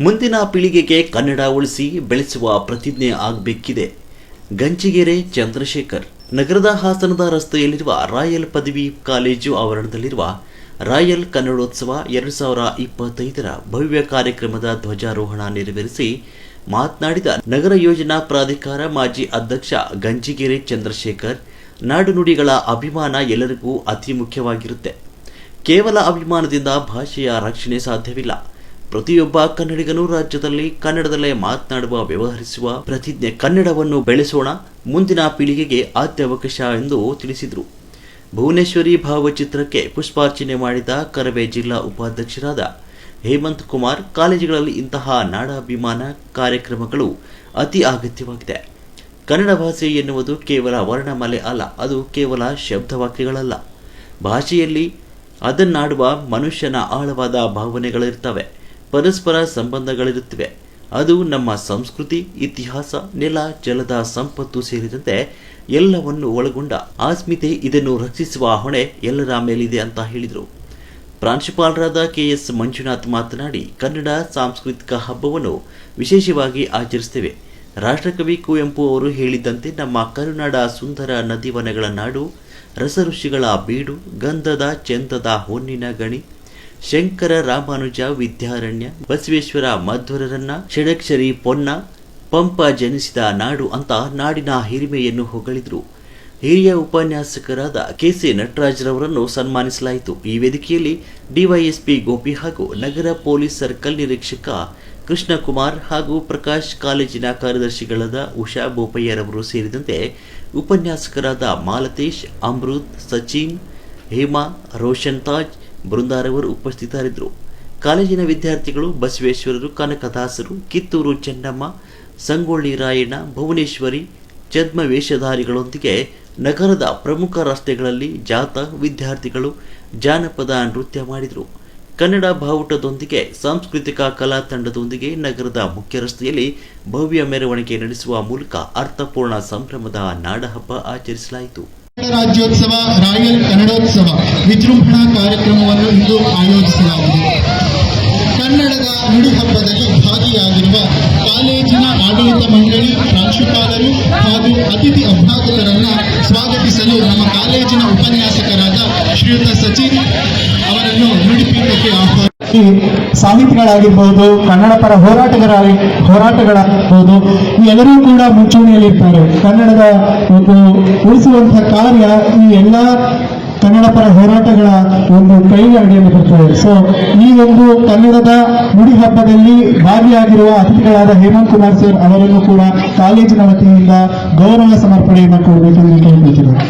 ಮುಂದಿನ ಪೀಳಿಗೆಗೆ ಕನ್ನಡ ಉಳಿಸಿ ಬೆಳೆಸುವ ಪ್ರತಿಜ್ಞೆ ಆಗಬೇಕಿದೆ. ಗಂಜಿಗೆರೆ ಚಂದ್ರಶೇಖರ್. ನಗರದ ಹಾಸನದ ರಸ್ತೆಯಲ್ಲಿರುವ ರಾಯಲ್ ಪದವಿ ಕಾಲೇಜು ಆವರಣದಲ್ಲಿರುವ ರಾಯಲ್ ಕನ್ನಡೋತ್ಸವ 2025ರ ಭವ್ಯ ಕಾರ್ಯಕ್ರಮದ ಧ್ವಜಾರೋಹಣ ನೆರವೇರಿಸಿ ಮಾತನಾಡಿದ ನಗರ ಯೋಜನಾ ಪ್ರಾಧಿಕಾರ ಮಾಜಿ ಅಧ್ಯಕ್ಷ ಗಂಜಿಗೆರೆ ಚಂದ್ರಶೇಖರ್, ನಾಡು ನುಡಿಗಳ ಅಭಿಮಾನ ಎಲ್ಲರಿಗೂ ಅತಿ ಮುಖ್ಯವಾಗಿರುತ್ತೆ. ಕೇವಲ ಅಭಿಮಾನದಿಂದ ಭಾಷೆಯ ರಕ್ಷಣೆ ಸಾಧ್ಯವಿಲ್ಲ. ಪ್ರತಿಯೊಬ್ಬ ಕನ್ನಡಿಗನೂ ರಾಜ್ಯದಲ್ಲಿ ಕನ್ನಡದಲ್ಲೇ ಮಾತನಾಡುವ ವ್ಯವಹರಿಸುವ ಪ್ರತಿಜ್ಞೆ. ಕನ್ನಡವನ್ನು ಬೆಳೆಸೋಣ, ಮುಂದಿನ ಪೀಳಿಗೆಗೆ ಅತ್ಯವಕಾಶ ಎಂದು ತಿಳಿಸಿದರು. ಭುವನೇಶ್ವರಿ ಭಾವಚಿತ್ರಕ್ಕೆ ಪುಷ್ಪಾರ್ಚನೆ ಮಾಡಿದ ಕರವೇ ಜಿಲ್ಲಾ ಉಪಾಧ್ಯಕ್ಷರಾದ ಹೇಮಂತ್ ಕುಮಾರ್, ಕಾಲೇಜುಗಳಲ್ಲಿ ಇಂತಹ ನಾಡಾಭಿಮಾನ ಕಾರ್ಯಕ್ರಮಗಳು ಅತಿ ಅಗತ್ಯವಾಗಿದೆ. ಕನ್ನಡ ಭಾಷೆ ಎನ್ನುವುದು ಕೇವಲ ವರ್ಣಮಾಲೆ ಅಲ್ಲ, ಅದು ಕೇವಲ ಶಬ್ದವಾಕ್ಯಗಳಲ್ಲ. ಭಾಷೆಯಲ್ಲಿ ಅದನ್ನಾಡುವ ಮನುಷ್ಯನ ಆಳವಾದ ಭಾವನೆಗಳಿರ್ತವೆ, ಪರಸ್ಪರ ಸಂಬಂಧಗಳಿರುತ್ತವೆ. ಅದು ನಮ್ಮ ಸಂಸ್ಕೃತಿ, ಇತಿಹಾಸ, ನೆಲ, ಜಲದ ಸಂಪತ್ತು ಸೇರಿದಂತೆ ಎಲ್ಲವನ್ನು ಒಳಗೊಂಡ ಅಸ್ಮಿತೆ. ಇದನ್ನು ರಕ್ಷಿಸುವ ಹೊಣೆ ಎಲ್ಲರ ಮೇಲಿದೆ ಅಂತ ಹೇಳಿದರು. ಪ್ರಾಂಶುಪಾಲರಾದ KS ಮಂಜುನಾಥ್ ಮಾತನಾಡಿ, ಕನ್ನಡ ಸಾಂಸ್ಕೃತಿಕ ಹಬ್ಬವನ್ನು ವಿಶೇಷವಾಗಿ ಆಚರಿಸುತ್ತೇವೆ. ರಾಷ್ಟ್ರಕವಿ ಕುವೆಂಪು ಅವರು ಹೇಳಿದಂತೆ ನಮ್ಮ ಕರುನಾಡ ಸುಂದರ ನದಿವನಗಳ ನಾಡು, ರಸಋಷಿಗಳ ಬೀಡು, ಗಂಧದ ಚೆಂದದ ಹೊನ್ನಿನ ಗಣಿ, ಶಂಕರ ರಾಮಾನುಜ ವಿದ್ಯಾರಣ್ಯ, ಬಸವೇಶ್ವರ ಮಧ್ವರರನ್ನ ಷಡಕ್ಷರಿ ಪೊನ್ನ, ಪಂಪ ಜನಿಸಿದ ನಾಡು ಅಂತ ನಾಡಿನ ಹಿರಿಮೆಯನ್ನು ಹೊಗಳಿದರು. ಹಿರಿಯ ಉಪನ್ಯಾಸಕರಾದ KC ನಟರಾಜ್ರವರನ್ನು ಸನ್ಮಾನಿಸಲಾಯಿತು. ಈ ವೇದಿಕೆಯಲ್ಲಿ DYSP ಗೋಪಿ ಹಾಗೂ ನಗರ ಪೊಲೀಸ್ ಸರ್ಕಲ್ ನಿರೀಕ್ಷಕ ಕೃಷ್ಣಕುಮಾರ್ ಹಾಗೂ ಪ್ರಕಾಶ್, ಕಾಲೇಜಿನ ಕಾರ್ಯದರ್ಶಿಗಳಾದ ಉಷಾ ಬೋಪಯ್ಯರವರು ಸೇರಿದಂತೆ ಉಪನ್ಯಾಸಕರಾದ ಮಾಲತೇಶ್, ಅಮೃತ್, ಸಚಿನ್, ಹೇಮಾ, ರೋಷನ್ ತಾಜ್, ಬೃಂದಾರವರು ಉಪಸ್ಥಿತರಿದ್ದರು. ಕಾಲೇಜಿನ ವಿದ್ಯಾರ್ಥಿಗಳು ಬಸವೇಶ್ವರರು, ಕನಕದಾಸರು, ಕಿತ್ತೂರು ಚೆನ್ನಮ್ಮ, ಸಂಗೊಳ್ಳಿ ರಾಯಣ್ಣ, ಭುವನೇಶ್ವರಿ ಛದ್ಮವೇಷಧಾರಿಗಳೊಂದಿಗೆ ನಗರದ ಪ್ರಮುಖ ರಸ್ತೆಗಳಲ್ಲಿ ಜಾಥಾ, ವಿದ್ಯಾರ್ಥಿಗಳು ಜಾನಪದ ನೃತ್ಯ ಮಾಡಿದರು. ಕನ್ನಡ ಬಾವುಟದೊಂದಿಗೆ ಸಾಂಸ್ಕೃತಿಕ ಕಲಾ ತಂಡದೊಂದಿಗೆ ನಗರದ ಮುಖ್ಯ ರಸ್ತೆಯಲ್ಲಿ ಭವ್ಯ ಮೆರವಣಿಗೆ ನಡೆಸುವ ಮೂಲಕ ಅರ್ಥಪೂರ್ಣ ಸಂಭ್ರಮದ ನಾಡಹಬ್ಬ ಆಚರಿಸಲಾಯಿತು. ರಾಜ್ಯೋತ್ಸವ ರಾಯಲ್ ಕನ್ನಡೋತ್ಸವ ವಿಜೃಂಭಣಾ ಕಾರ್ಯಕ್ರಮವನ್ನು ಇಂದು ಆಯೋಜಿಸಲಾಗಿದೆ. ಕನ್ನಡದ ನುಡಿ ಹಬ್ಬದಲ್ಲಿ ಭಾಗಿಯಾಗಿರುವ ಕಾಲೇಜಿನ ಆಡಳಿತ ಮಂಡಳಿ, ಪ್ರಾಂಶುಪಾಲರು ಹಾಗೂ ಅತಿಥಿ ಅಭ್ಯಾಗತರನ್ನು ಸ್ವಾಗತಿಸಲು ನಮ್ಮ ಕಾಲೇಜಿನ ಉಪನ್ಯಾಸಕರಾದ ಶ್ರೀಯುತ ಸಚಿನ್ ಅವರನ್ನು ನುಡಿಪೀಠಕ್ಕೆ ಆಹ್ವಾನಿಸಿ, ಸಾಹಿತಿಗಳಾಗಿರ್ಬೋದು, ಕನ್ನಡ ಪರ ಹೋರಾಟಗಳಾಗಿರ್ಬೋದು, ಎಲ್ಲರೂ ಕೂಡ ಮುಂಚೂಣಿಯಲ್ಲಿರ್ತಾರೆ. ಕನ್ನಡದ ಒಂದು ಉಳಿಸುವಂತಹ ಕಾರ್ಯ ಈ ಎಲ್ಲ ಕನ್ನಡ ಪರ ಹೋರಾಟಗಳ ಒಂದು ಕೈಗೆ ಅಡಿಯಲ್ಲಿ ಬರ್ತದೆ. ಸೊ ಈ ಒಂದು ಕನ್ನಡದ ನುಡಿ ಹಬ್ಬದಲ್ಲಿ ಭಾಗಿಯಾಗಿರುವ ಅತಿಥಿಗಳಾದ ಹೇಮಂತ್ ಕುಮಾರ್ ಸರ್ ಅವರನ್ನು ಕೂಡ ಕಾಲೇಜಿನ ವತಿಯಿಂದ ಗೌರವ ಸಮರ್ಪಣೆಯನ್ನು ಕೊಡಬೇಕೆಂದು ಕೇಳಿಕೊಳ್ತಿದ್ದಾರೆ.